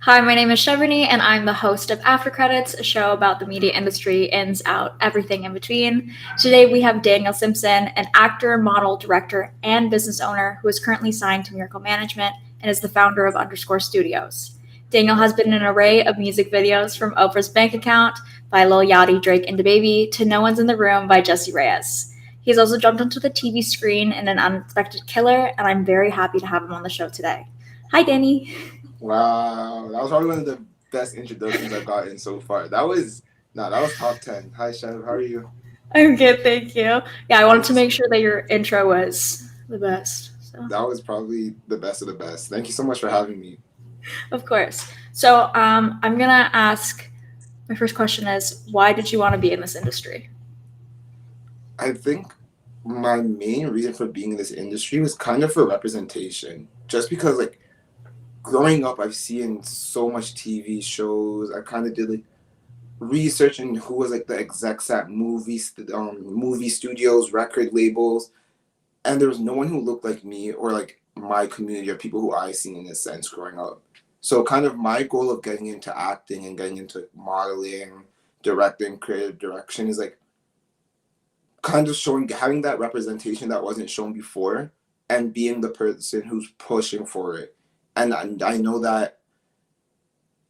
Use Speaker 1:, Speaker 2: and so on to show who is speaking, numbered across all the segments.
Speaker 1: Hi, my name is Shavani, and I'm the host of After Credits, a show about the media industry, ins, out, everything in between. Today we have Daniel Simpson, an actor, model, director, and business owner who is currently signed to Miracle Management and is the founder of Underscore Studios. Daniel has been in an array of music videos from Oprah's Bank Account by Lil Yachty, Drake, and DaBaby to No One's in the Room by Jesse Reyes. He's also jumped onto the TV screen in An Unexpected Killer, and I'm very happy to have him on the show today. Hi, Danny.
Speaker 2: Wow, that was probably one of the best introductions I've gotten so far. That was top 10. Hi, Chef. How are you?
Speaker 1: I'm good, thank you. Yeah, I wanted to
Speaker 2: Thanks.
Speaker 1: make sure that your intro was the best. So,
Speaker 2: That was probably the best of the best. Thank you so much for having me.
Speaker 1: of course. So, I'm gonna ask. My first question is, why did you want to be in this industry?
Speaker 2: I think my main reason for being in this industry was kind of for representation. Just because, like, growing up, I've seen so much TV shows. I kind of did like research on who was like the execs at movie studios, record labels, and there was no one who looked like me or like my community or people who I seen in a sense growing up. So kind of my goal of getting into acting and getting into modeling, directing, creative direction is like kind of showing having that representation that wasn't shown before and being the person who's pushing for it. And I know that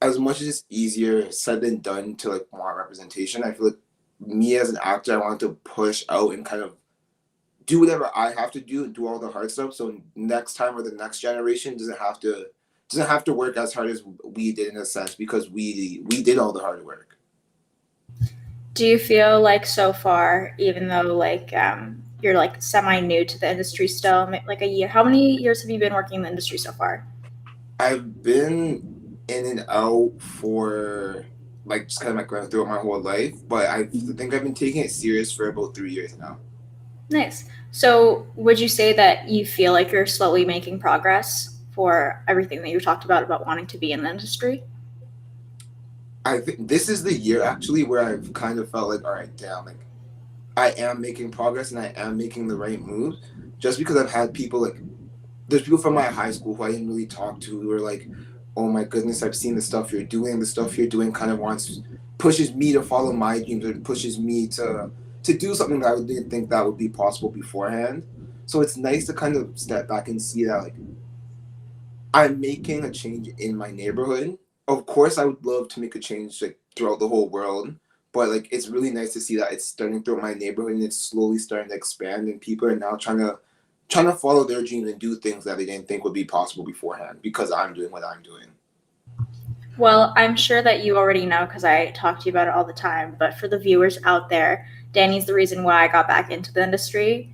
Speaker 2: as much as it's easier said than done to like want representation, I feel like me as an actor, I wanted to push out and kind of do whatever I have to do all the hard stuff. So next time or the next generation doesn't have to work as hard as we did in a sense because we did all the hard work.
Speaker 1: Do you feel like so far, even though you're like semi new to the industry still, like a year? How many years have you been working in the industry so far?
Speaker 2: I've been in and out for like just kind of like going through it my whole life, but I think I've been taking it serious for about 3 years now.
Speaker 1: Nice. So, would you say that you feel like you're slowly making progress for everything that you talked about wanting to be in the industry?
Speaker 2: I think this is the year actually where I've kind of felt like, all right, damn, like I am making progress and I am making the right moves. Just because I've had people like there's people from my high school who I didn't really talk to who are like, oh my goodness, I've seen the stuff you're doing. The stuff you're doing kind of wants pushes me to follow my dreams or pushes me to do something that I didn't think that would be possible beforehand. So it's nice to kind of step back and see that like I'm making a change in my neighborhood. Of course, I would love to make a change like throughout the whole world, but like it's really nice to see that it's starting throughout my neighborhood and it's slowly starting to expand, and people are now trying to follow their dreams and do things that they didn't think would be possible beforehand because I'm doing what I'm doing.
Speaker 1: Well, I'm sure that you already know because I talk to you about it all the time. But for the viewers out there, Danny's the reason why I got back into the industry.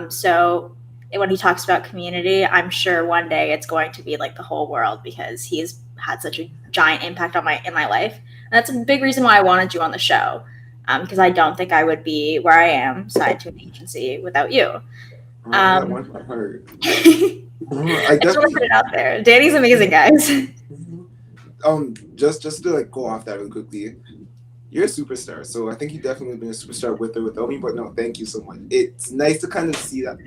Speaker 1: So when he talks about community, I'm sure one day it's going to be like the whole world because he's had such a giant impact on my in my life. And that's a big reason why I wanted you on the show because I don't think I would be where I am signed to an agency without you.
Speaker 2: Oh, that
Speaker 1: Um,
Speaker 2: warms my heart.
Speaker 1: I
Speaker 2: I
Speaker 1: just want to put
Speaker 2: definitely
Speaker 1: it out there. Danny's amazing, guys.
Speaker 2: just to like go off that really quickly. You're a superstar, so I think you definitely been a superstar with or without me. But no, thank you so much. It's nice to kind of see that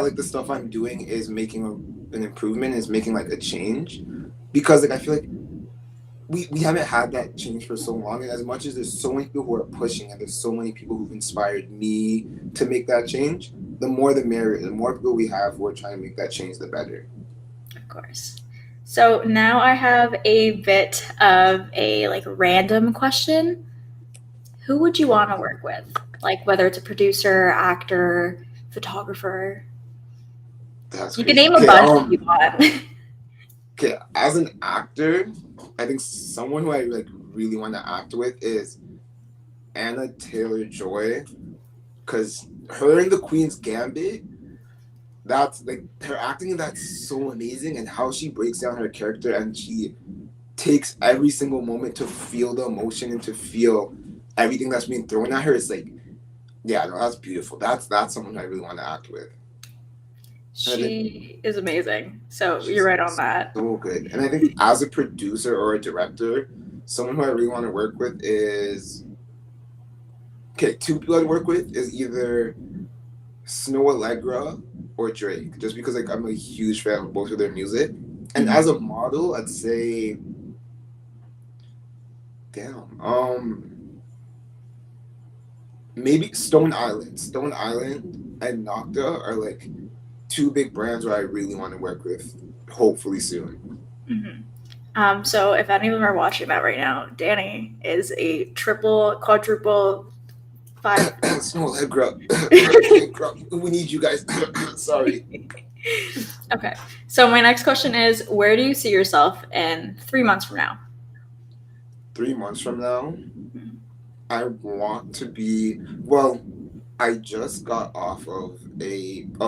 Speaker 2: like the stuff I'm doing is making an improvement, is making like a change, because like I feel like we haven't had that change for so long, and as much as there's so many people who are pushing and there's so many people who've inspired me to make that change, the more the merrier. The more people we have who are trying to make that change, the better.
Speaker 1: Of course. So now I have a bit of a like random question. Who would you want to work with? Like whether it's a producer, actor, photographer.
Speaker 2: That's
Speaker 1: You can
Speaker 2: crazy.
Speaker 1: name a
Speaker 2: Okay,
Speaker 1: bunch if you want.
Speaker 2: okay. As an actor, I think someone who I like really want to act with is Anna Taylor Joy, because her in the Queen's Gambit, that's like her acting in that's so amazing, and how she breaks down her character and she takes every single moment to feel the emotion and to feel everything that's being thrown at her. It's like, yeah, no, that's beautiful. That's someone I really want to act with. And I think
Speaker 1: She is amazing. So you're
Speaker 2: she's
Speaker 1: right on that.
Speaker 2: so good. And I think as a producer or a director, someone who I really want to work with is okay. Two people I'd work with is either Snow Allegra or Drake, just because like I'm a huge fan of both of their music. And as a model, I'd say, damn, maybe Stone Island. Stone Island and Nocta are like two big brands where I really want to work with, hopefully soon.
Speaker 1: So if any of them are watching that right now, Danny is a triple, quadruple, five.
Speaker 2: Snow leg grub. Leg grub. We need you guys. Sorry.
Speaker 1: Okay. So my next question is, where do you see yourself in 3 months from now?
Speaker 2: 3 months from now, I want to be, well, I just got off of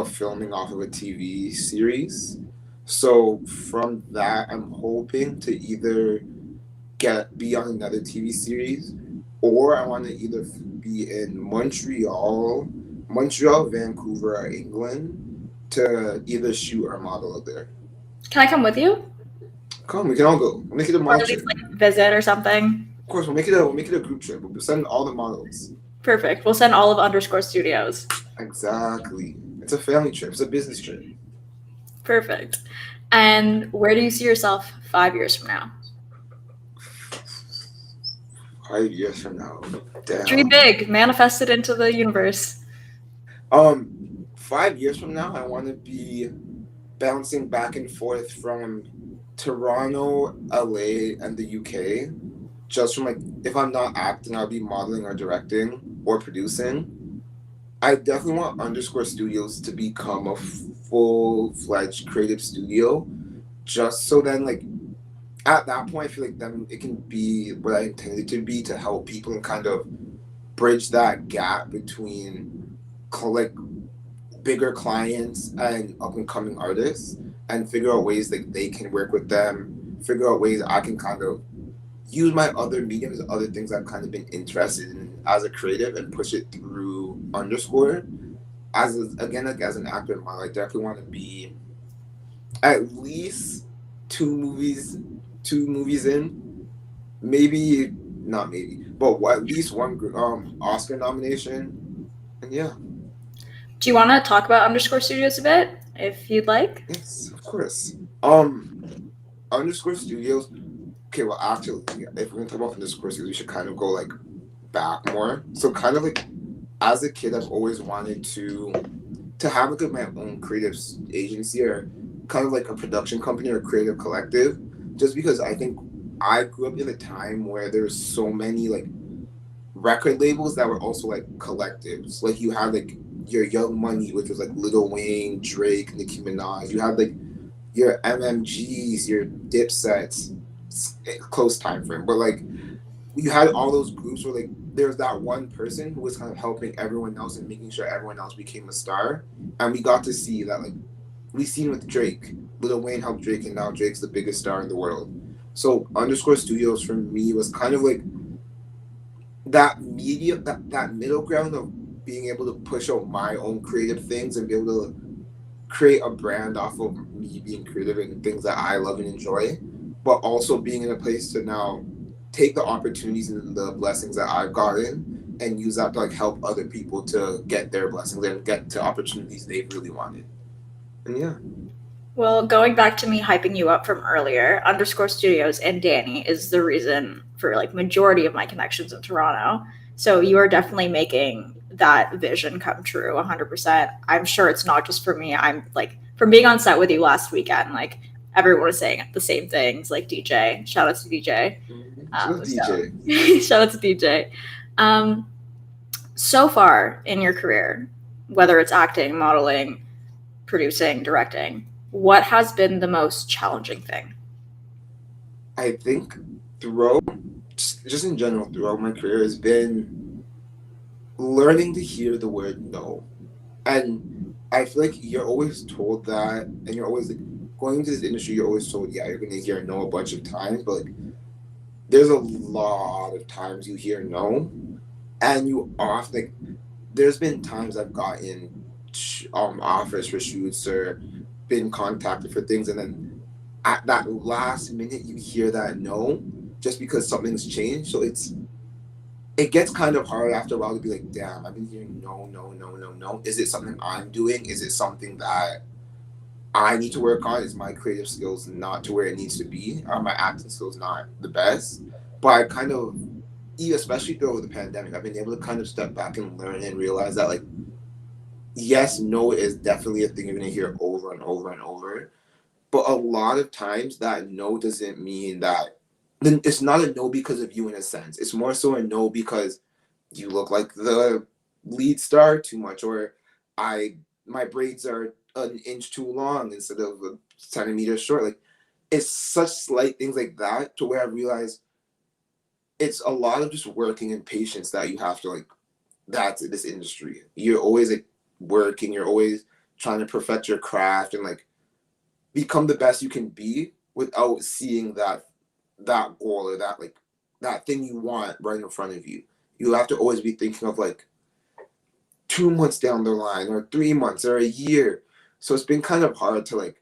Speaker 2: filming off of a TV series. So from that, I'm hoping to either be on another TV series, or I want to either be in Montreal, Vancouver, or England to either shoot or model out there.
Speaker 1: Can I come with you?
Speaker 2: Come, we can all go. We'll make it a
Speaker 1: Or
Speaker 2: model
Speaker 1: at least
Speaker 2: trip.
Speaker 1: like visit or something?
Speaker 2: Of course, we'll make it a group trip. We'll send all the models.
Speaker 1: Perfect. We'll send all of Underscore Studios.
Speaker 2: Exactly. It's a family trip. It's a business trip.
Speaker 1: Perfect. And where do you see yourself 5 years from now?
Speaker 2: 5 years from now. Damn.
Speaker 1: Dream big. Manifest it into the universe.
Speaker 2: 5 years from now, I want to be bouncing back and forth from Toronto, LA, and the UK. Just from like, if I'm not acting, I'll be modeling or directing or producing. I definitely want Underscore Studios to become a full-fledged creative studio, just so then like at that point, I feel like then it can be what I intended to be, to help people and kind of bridge that gap between like bigger clients and up and coming artists, and figure out ways that they can work with them, figure out ways I can kind of use my other mediums, other things I've kind of been interested in as a creative, and push it through Underscore. Again, like as an actor in my life, I definitely want to be at least two movies in, maybe not maybe, but at least one Oscar nomination, and yeah.
Speaker 1: Do you want to talk about Underscore Studios a bit, if you'd like?
Speaker 2: Yes, of course. Underscore Studios. Okay, well, actually, if we're gonna talk about Underscore Studios, we should kind of go like back more. So, kind of like as a kid, I've always wanted to have like my own creative agency, or kind of like a production company or creative collective, just because I think I grew up in a time where there's so many like record labels that were also like collectives. Like you had like your Young Money, which was like Lil Wayne, Drake, Nicki Minaj. You had like your MMGs, your Dipsets, close time frame, but like you had all those groups where like there's that one person who was kind of helping everyone else and making sure everyone else became a star, and we got to see that like we seen with Drake. Lil Wayne helped Drake, and now Drake's the biggest star in the world. So Underscore Studios for me was kind of like that that middle ground of being able to push out my own creative things and be able to create a brand off of me being creative and things that I love and enjoy, but also being in a place to now take the opportunities and the blessings that I've gotten and use that to like help other people to get their blessings and get to opportunities they've really wanted. And yeah.
Speaker 1: Well, going back to me hyping you up from earlier, Underscore Studios and Danny is the reason for like majority of my connections in Toronto. So you are definitely making that vision come true 100%. I'm sure it's not just for me. I'm like, from being on set with you last weekend, like everyone was saying the same things, like DJ. Shout out to DJ.
Speaker 2: DJ.
Speaker 1: Shout out to DJ. So far in your career, whether it's acting, modeling, producing, directing, what has been the most challenging thing?
Speaker 2: I think just in general throughout my career has been learning to hear the word no. And I feel like you're always told that, and you're always like going into this industry, you're always told, yeah, you're gonna hear no a bunch of times, but like there's a lot of times you hear no, and you often like there's been times I've gotten offers for shoots or been contacted for things, and then at that last minute you hear that no, just because something's changed. So it gets kind of hard after a while to be like, damn, I've been hearing no, no, no, no, no. Is it something I'm doing? Is it something that I need to work on is my creative skills not to where it needs to be. My acting skills not the best, but I kind of, especially through the pandemic, I've been able to kind of step back and learn and realize that like yes, no is definitely a thing you're gonna hear over and over and over. But a lot of times that no doesn't mean that then it's not a no because of you in a sense. It's more so a no because you look like the lead star too much, or I my braids are an inch too long instead of a centimeter short. Like it's such slight things like that to where I realize it's a lot of just working and patience that you have to like that's this industry. You're always like working, you're always trying to perfect your craft and like become the best you can be without seeing that goal or that like that thing you want right in front of you. You have to always be thinking of like 2 months down the line or 3 months or a year. So it's been kind of hard to like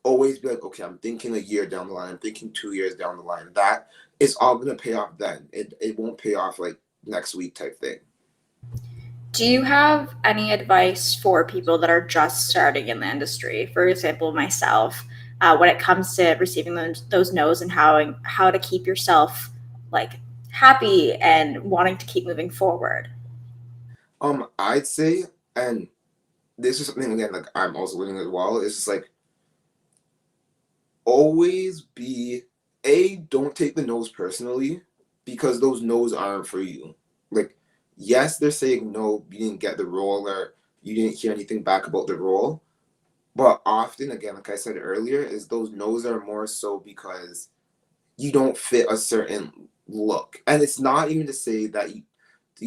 Speaker 2: always be like, okay, I'm thinking a year down the line, I'm thinking 2 years down the line. That is all gonna pay off then. It won't pay off like next week type thing.
Speaker 1: Do you have any advice for people that are just starting in the industry? For example, myself, when it comes to receiving those no's and how to keep yourself like happy and wanting to keep moving forward.
Speaker 2: I'd say, and this is something again like I'm also learning as well. It's just like always be don't take the no's personally because those no's aren't for you. Like yes, they're saying no, you didn't get the role or you didn't hear anything back about the role. But often, again, like I said earlier, is those no's are more so because you don't fit a certain look. And it's not even to say that you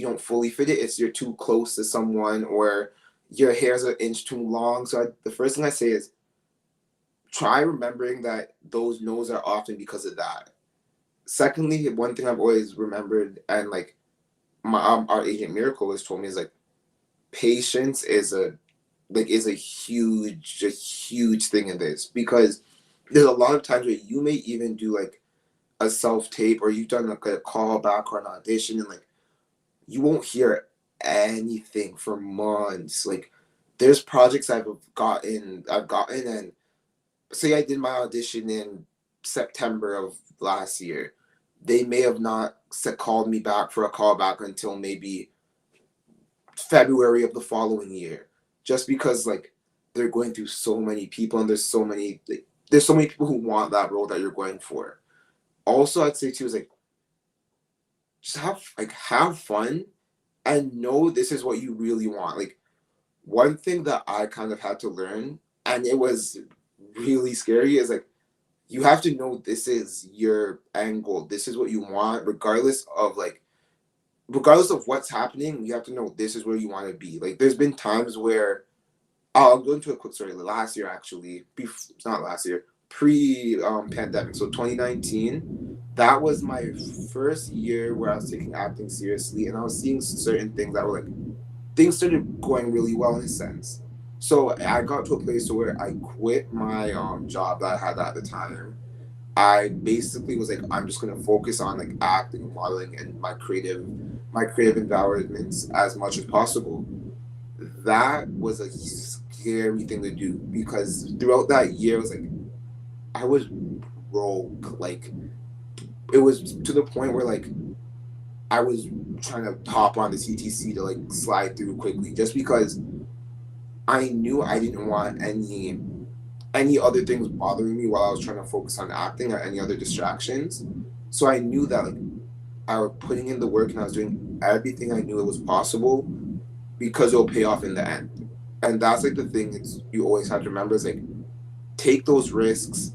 Speaker 2: don't fully fit it, it's you're too close to someone or your hair's an inch too long. So the first thing I say is try remembering that those no's are often because of that. Secondly, one thing I've always remembered and like my our agent Miracle has told me is like patience is a huge thing in this because there's a lot of times where you may even do like a self tape or you've done like a callback or an audition and like you won't hear anything for months. Like there's projects I've gotten and say I did my audition in September of last year. They may have not called me back for a callback until maybe February of the following year, just because like they're going through so many people and there's so many people who want that role that you're going for. Also, I'd say too is like just have fun and know this is what you really want. Like one thing that I kind of had to learn, and it was really scary, is like you have to know this is your end goal. This is what you want, regardless of what's happening. You have to know this is where you want to be. Like there's been times where I'll go into a quick story. Last year, actually, it's not last year, pre pandemic. So 2019, that was my first year where I was taking acting seriously, and I was seeing certain things that were like things started going really well in a sense. So I got to a place where I quit my job that I had at the time. I basically was like, I'm just gonna focus on like acting and modeling and my creative environments as much as possible. That was a scary thing to do because throughout that year, it was like I was broke. Like it was to the point where like I was trying to hop on the CTC to like slide through quickly, just because I knew I didn't want any other things bothering me while I was trying to focus on acting or any other distractions. So I knew that like I was putting in the work and I was doing everything I knew it was possible because it'll pay off in the end. And that's like the thing it's you always have to remember is like take those risks,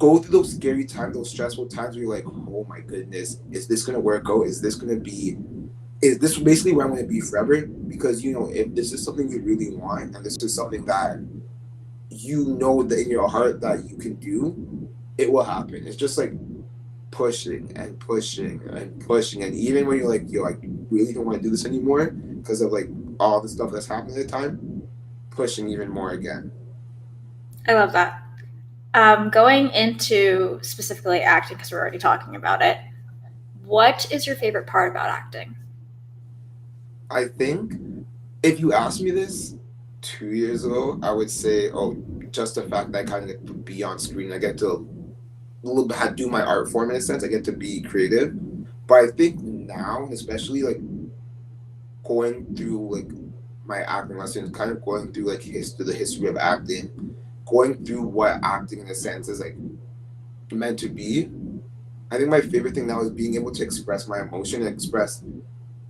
Speaker 2: go through those scary times, those stressful times where you're like, oh my goodness, is this gonna work out? Is this basically where I'm gonna be forever? Because if this is something you really want and this is something that you know that in your heart that you can do, it will happen. It's just like pushing and pushing and pushing. And even when you're like really don't want to do this anymore because of like all the stuff that's happening at the time, pushing even more again.
Speaker 1: I love that. Going into specifically acting, because we're already talking about it, what is your favorite part about acting?
Speaker 2: I think if you asked me this 2 years ago, I would say, oh, just the fact that I kind of get to be on screen. I get to a little bit do my art form in a sense. I get to be creative. But I think now, especially like going through like my acting lessons, kind of going through like the history of acting, going through what acting in a sense is like meant to be. I think my favorite thing now is being able to express my emotion and express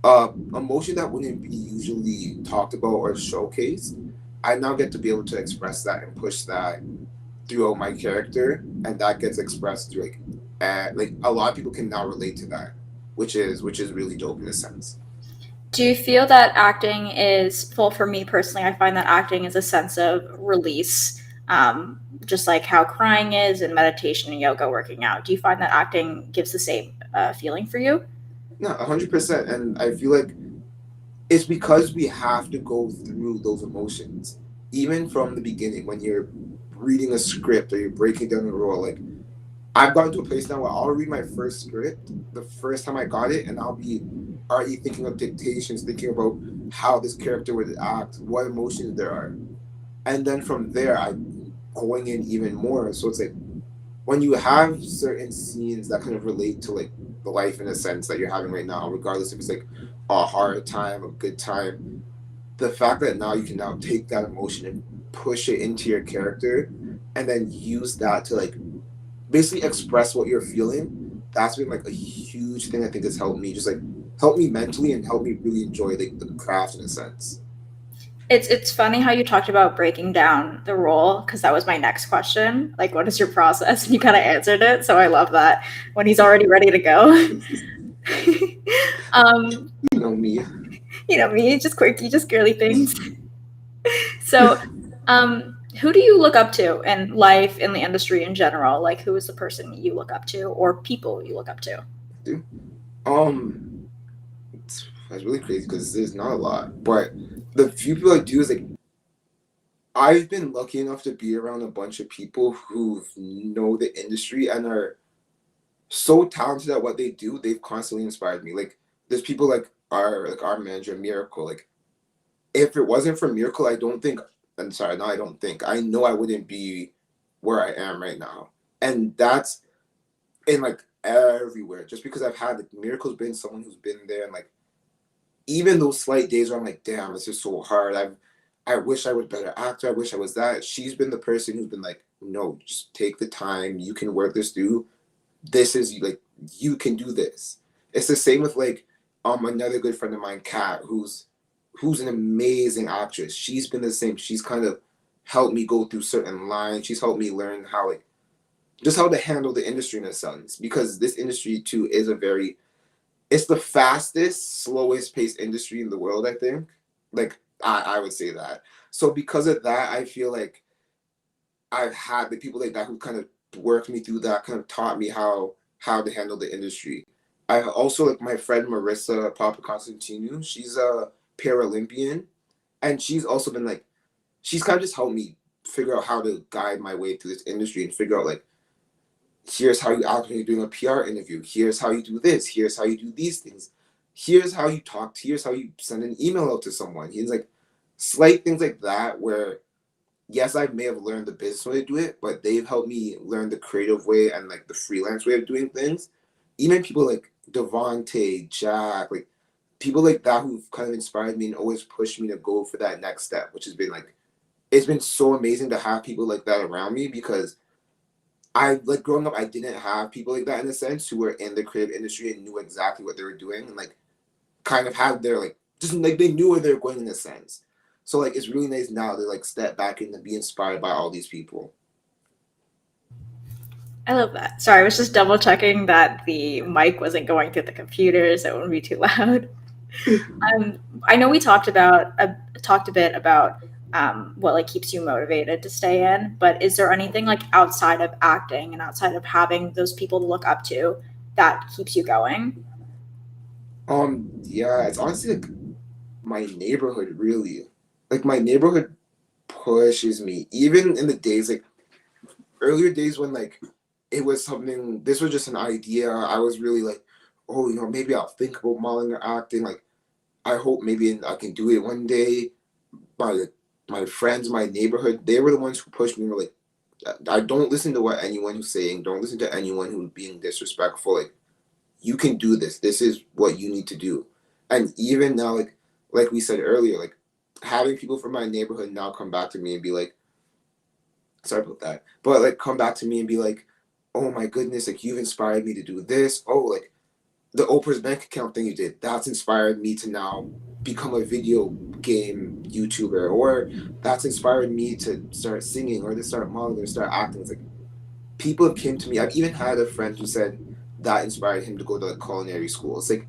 Speaker 2: emotion that wouldn't be usually talked about or showcased. I now get to be able to express that and push that throughout my character, and that gets expressed through like a lot of people can now relate to that, which is really dope in a sense.
Speaker 1: Do you feel that acting is, well, for me personally, I find that acting is a sense of release, just like how crying is and meditation and yoga, working out. Do you find that acting gives the same feeling for you?
Speaker 2: No, 100%, and I feel like it's because we have to go through those emotions, even from the beginning when you're reading a script or you're breaking down a role. Like I've gotten to a place now where I'll read my first script the first time I got it, and I'll be already thinking of dictations, thinking about how this character would act, what emotions there are, and then from there I'm going in even more. So it's like when you have certain scenes that kind of relate to like the life in a sense that you're having right now, regardless if it's like a hard time, a good time, the fact that now you can now take that emotion and push it into your character and then use that to like basically express what you're feeling, that's been like a huge thing I think has helped me just like help me mentally and help me really enjoy like the craft in a sense.
Speaker 1: It's funny how you talked about breaking down the role, because that was my next question. Like, what is your process? And you kind of answered it, so I love that when he's already ready to go. um,
Speaker 2: You know me.
Speaker 1: you know me, just quirky, just girly things. So, who do you look up to in life, in the industry in general? Like, who is the person you look up to, or people you look up to?
Speaker 2: Dude. Um that's really crazy because there's not a lot. But the few people I do is like I've been lucky enough to be around a bunch of people who know the industry and are so talented at what they do. They've constantly inspired me. Like there's people like our manager Miracle. Like if it wasn't for Miracle, I don't think. I'm sorry, no, I don't think. I know I wouldn't be where I am right now, and that's in like everywhere. Just because I've had like Miracle's been someone who's been there, and like even those slight days where I'm like, damn, it's just so hard. I wish I was a better actor. I wish I was that. She's been the person who's been like, no, just take the time. You can work this through. This is like you can do this. It's the same with like another good friend of mine, Kat, who's an amazing actress. She's been the same. She's kind of helped me go through certain lines. She's helped me learn how like just how to handle the industry in a sense. Because this industry too is a very it's the fastest, slowest paced industry in the world, I think. Like I would say that. So because of that, I feel like I've had the people like that who kind of worked me through that, kind of taught me how to handle the industry. I also like my friend Marissa Papa Constantinu. She's a Paralympian, and she's also been like she's kind of just helped me figure out how to guide my way through this industry and figure out like here's how you act when you're doing a PR interview. Here's how you do this. Here's how you do these things. Here's how you talk. Here's how you send an email out to someone. He's like slight things like that where yes, I may have learned the business way to do it, but they've helped me learn the creative way and like the freelance way of doing things. Even people like Devontae, Jack, like people like that who've kind of inspired me and always pushed me to go for that next step, which has been like it's been so amazing to have people like that around me because I like growing up I didn't have people like that in a sense who were in the creative industry and knew exactly what they were doing and like kind of had their like just like they knew where they were going in a sense. So like it's really nice now to like step back and to be inspired by all these people.
Speaker 1: I love that. Sorry, I was just double checking that the mic wasn't going through the computer, so it wouldn't be too loud. I know we talked a bit about what like keeps you motivated to stay in, but is there anything like outside of acting and outside of having those people to look up to that keeps you going?
Speaker 2: Yeah, it's honestly like my neighborhood really. Like my neighborhood pushes me. Even in the days like earlier days when like it was something this was just an idea. I was really like, oh, maybe I'll think about modeling or acting. Like I hope maybe I can do it one day. But my friends, my neighborhood, they were the ones who pushed me. Were like, I don't listen to what anyone who's saying. Don't listen to anyone who's being disrespectful. Like, you can do this. This is what you need to do. And even now, like we said earlier, like having people from my neighborhood now come back to me and be like, sorry about that, but like come back to me and be like, oh my goodness, like you've inspired me to do this. Oh, like the Oprah's bank account thing you did, that's inspired me to now become a video game YouTuber, or that's inspired me to start singing or to start modeling or start acting. It's like people have came to me. I've even had a friend who said that inspired him to go to like culinary school. It's like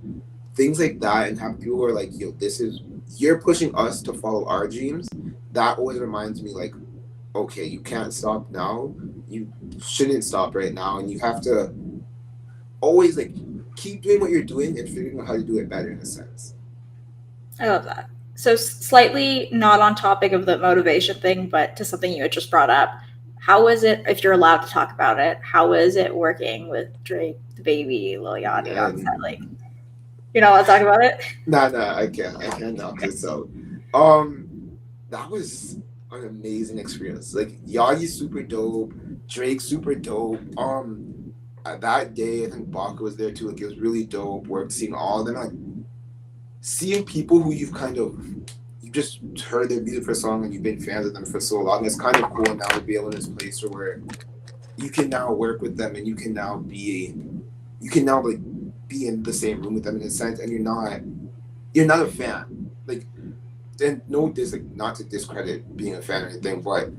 Speaker 2: things like that, and have people who are like, yo, this is, you're pushing us to follow our dreams. That always reminds me like, okay, you can't stop now. You shouldn't stop right now, and you have to always like keep doing what you're doing and figuring out how to do it better in a sense.
Speaker 1: I love that. So slightly not on topic of the motivation thing, but to something you had just brought up. How was it, if you're allowed to talk about it, how was it working with Drake, the baby, Lil Yachty on set?
Speaker 2: Man,
Speaker 1: Like, you're not allowed to talk about it?
Speaker 2: nah, I can't knock this out. Um, that was an amazing experience. Like Yagi's super dope, Drake super dope. That day I think Baka was there too. Like it was really dope. Work seeing all of them, like seeing people who you just heard their music for a song and you've been fans of them for so long. It's kind of cool now to be able in this place where you can now work with them and you can now like be in the same room with them in a sense, and you're not a fan. Like, and no like not to discredit being a fan or anything, but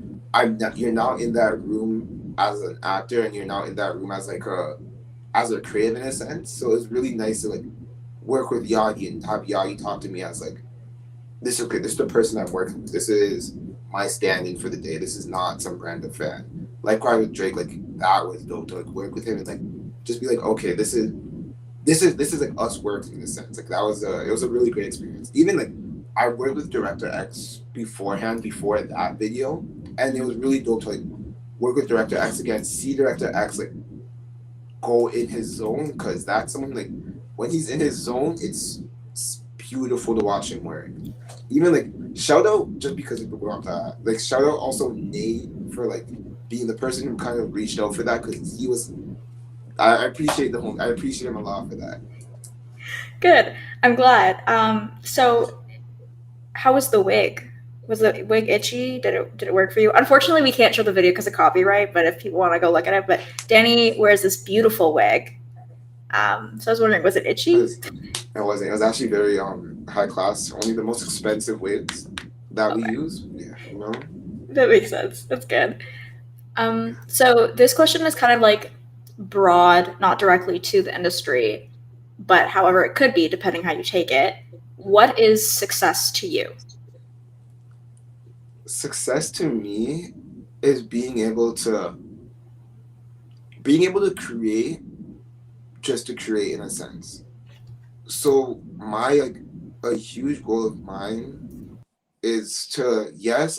Speaker 2: you're now in that room as an actor, and you're now in that room as like a creative in a sense. So it's really nice to like work with Yagi and have Yagi talk to me as like, this is okay, this is the person I'm working with. This is my stand-in for the day. This is not some random fan. Likewise with Drake, like that was dope to like work with him and like just be like, okay, this is like us working in a sense. Like that was it was a really great experience. Even like I worked with Director X beforehand before that video, and it was really dope to like work with Director X again, see Director X like go in his zone, because that's someone like when he's in his zone, it's beautiful to watch him work. Even like shout out just because we brought up that, like shout out also Nate for like being the person who kind of reached out for that, because he was I appreciate I appreciate him a lot for that.
Speaker 1: Good. I'm glad. So how was the wig? Was the wig itchy? Did it work for you? Unfortunately, we can't show the video because of copyright. But if people want to go look at it, but Danny wears this beautiful wig. So I was wondering, was it itchy?
Speaker 2: It wasn't. It was actually very high class. Only the most expensive wigs that we
Speaker 1: Okay,
Speaker 2: use. Yeah, you know.
Speaker 1: that makes sense. That's good. So this question is kind of like broad, not directly to the industry, but however it could be depending how you take it. What is success to you?
Speaker 2: Success to me is being able to create just to create in a sense. So my like a huge goal of mine is to, yes,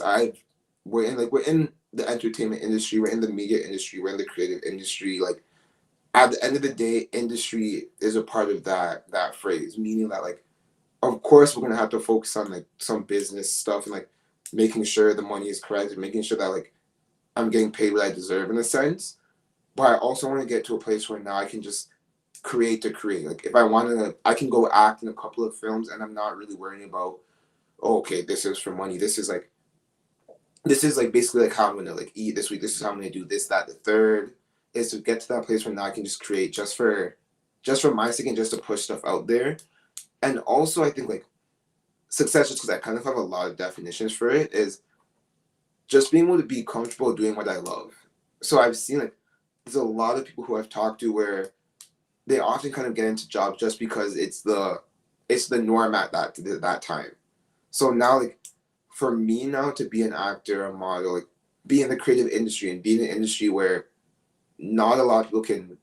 Speaker 2: we're in the entertainment industry, we're in the media industry, we're in the creative industry. Like at the end of the day, industry is a part of that phrase, meaning that like of course we're gonna have to focus on like some business stuff and like making sure the money is correct and making sure that like I'm getting paid what I deserve in a sense. But I also want to get to a place where now I can just create to create. Like if I want to, I can go act in a couple of films and I'm not really worrying about, oh, okay, this is for money. This is like basically like how I'm gonna like eat this week. This is how I'm gonna do this, that, the third. Is to get to that place where now I can just create just for my sake and just to push stuff out there. And also I think like success, just because I kind of have a lot of definitions for it, is just being able to be comfortable doing what I love. So I've seen like there's a lot of people who I've talked to where they often kind of get into jobs just because it's the norm at that time. So now like for me now to be an actor, a model, like be in the creative industry and be in an industry where not a lot of people can,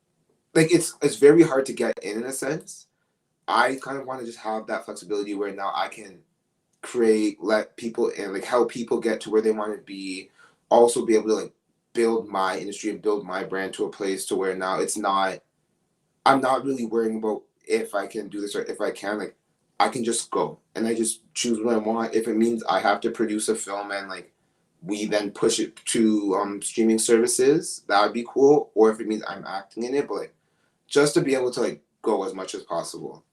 Speaker 2: like it's very hard to get in a sense. I kind of want to just have that flexibility where now I can create, let people in, like help people get to where they want to be, also be able to like build my industry and build my brand to a place to where now I'm not really worrying about if I can do this or if I can. Like I can just go and I just choose what I want. If it means I have to produce a film and like we then push it to streaming services, that would be cool. Or if it means I'm acting in it, but like just to be able to like go as much as possible.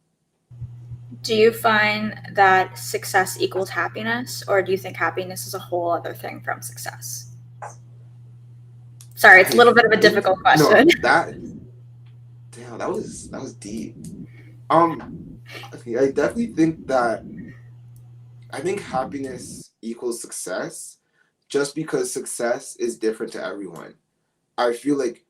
Speaker 1: Do you find that success equals happiness, or do you think happiness is a whole other thing from success? Sorry, it's a
Speaker 2: I
Speaker 1: little bit of a
Speaker 2: think
Speaker 1: difficult
Speaker 2: no,
Speaker 1: question.
Speaker 2: that damn, that was deep. Um, okay, I definitely think that I think happiness equals success, just because success is different to everyone. I feel like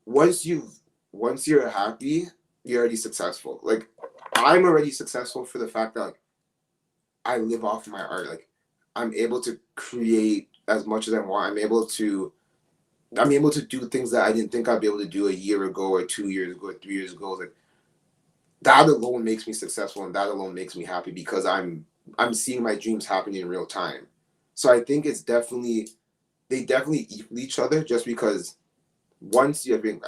Speaker 2: once you've once you're happy, you're already successful. Like I'm already successful for the fact that like I live off my art. Like I'm able to create as much as I want. I'm able to do things that I didn't think I'd be able to do a year ago or 2 years ago or 3 years ago. Like that alone makes me successful and that alone makes me happy because I'm seeing my dreams happening in real time. So I think it's definitely they definitely equal each other just because I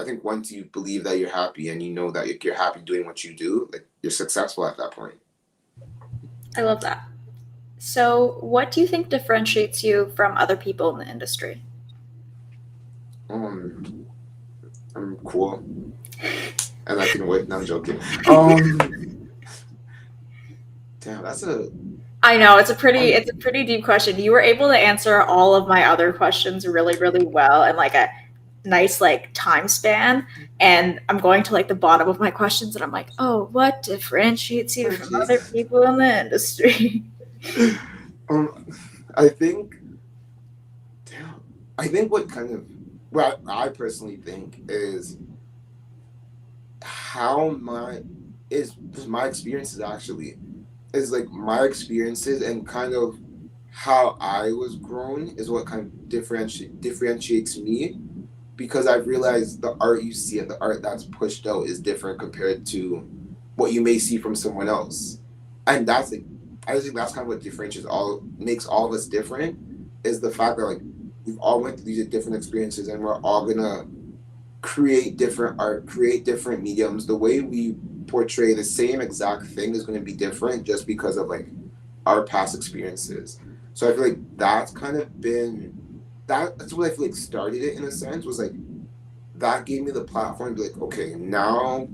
Speaker 2: think once you believe that you're happy and you know that you're happy doing what you do, like you're successful at that point.
Speaker 1: I love that. So, what do you think differentiates you from other people in the industry?
Speaker 2: Um, I'm cool and I can wait. No, I'm joking. Um, damn, that's a
Speaker 1: I know it's a pretty
Speaker 2: um,
Speaker 1: it's a pretty deep question. You were able to answer all of my other questions really really well in like a nice like time span. And I'm going to like the bottom of my questions and I'm like, "Oh, what differentiates you from other
Speaker 2: jeez.
Speaker 1: people in the industry?"
Speaker 2: Um, I think damn, I think what kind of what I personally think is how my experiences actually is like my experiences and kind of how I was grown is what kind of differentiates me because I've realized the art you see and the art that's pushed out is different compared to what you may see from someone else. And that's like I think that's kind of what differentiates all makes all of us different is the fact that like we've all went through these different experiences and we're all gonna create different art, create different mediums. The way we portray the same exact thing is going to be different just because of like our past experiences. So I feel like that's kind of been that's what I feel like started it in a sense was like that gave me the platform to be like, okay, now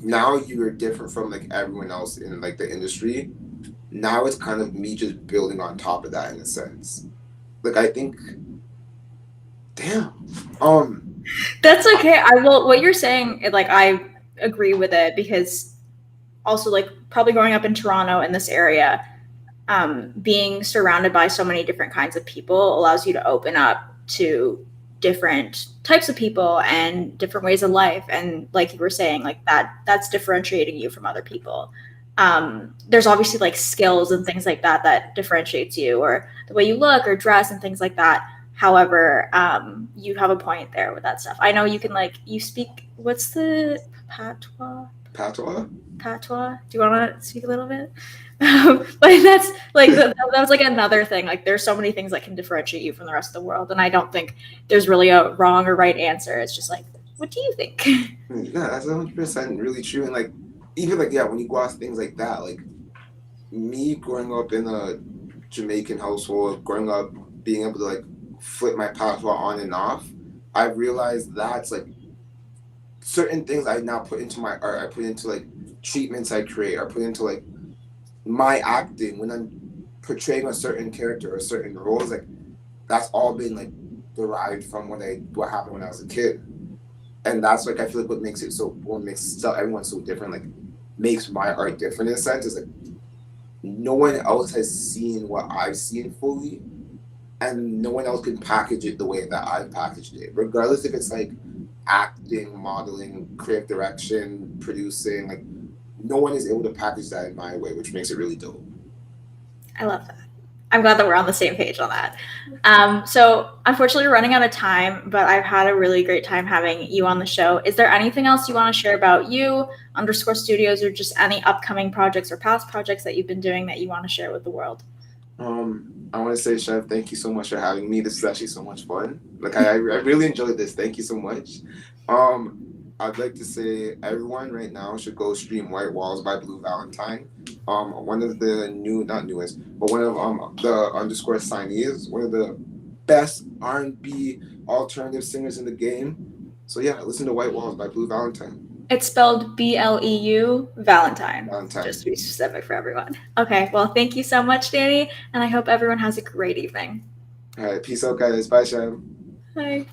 Speaker 2: you're different from like everyone else in like the industry. Now it's kind of me just building on top of that in a sense. Like I think, damn, um,
Speaker 1: That's okay. I will. What you're saying, like, I agree with it because also, like, probably growing up in Toronto in this area, being surrounded by so many different kinds of people allows you to open up to different types of people and different ways of life. And like you were saying, like that's differentiating you from other people. There's obviously like skills and things like that that differentiates you, or the way you look or dress and things like that. However, you have a point there with that stuff. I know you can like you speak. What's the patois?
Speaker 2: patois.
Speaker 1: Patois. Do you want to speak a little bit? But that's like that was like another thing. Like there's so many things that can differentiate you from the rest of the world, and I don't think there's really a wrong or right answer. It's just like, what do you think?
Speaker 2: Yeah, that's 100% really true. And like, even like, yeah, when you go ask things like that, like me growing up in a Jamaican household, growing up being able to like flip my patois on and off, I've realized that's like certain things I now put into my art. I put into like treatments I create. I put into like my acting when I'm portraying a certain character or certain roles. Like that's all been like derived from what happened when I was a kid. And that's like I feel like what makes everyone so different, like makes my art different in a sense is like no one else has seen what I've seen fully, and no one else can package it the way that I've packaged it, regardless if it's like acting, modeling, creative direction, producing. Like no one is able to package that in my way, which makes it really dope.
Speaker 1: I love that. I'm glad that we're on the same page on that. So, unfortunately, we're running out of time, but I've had a really great time having you on the show. Is there anything else you want to share about you, underscore studios, or just any upcoming projects or past projects that you've been doing that you want to share with the world?
Speaker 2: I want to say, Chef, thank you so much for having me. This is actually so much fun. Like I really enjoyed this. Thank you so much. Um, I'd like to say everyone right now should go stream White Walls by Blue Valentine. One of the not newest, but one of the underscore signees, one of the best R&B alternative singers in the game. So yeah, listen to White Walls by Blue Valentine.
Speaker 1: It's spelled Bleu Valentine,
Speaker 2: Valentine.
Speaker 1: just to be specific for everyone. Okay, well, thank you so much, Danny, and I hope everyone has a great evening.
Speaker 2: All right, peace out, guys. Bye, Shem.
Speaker 1: Bye.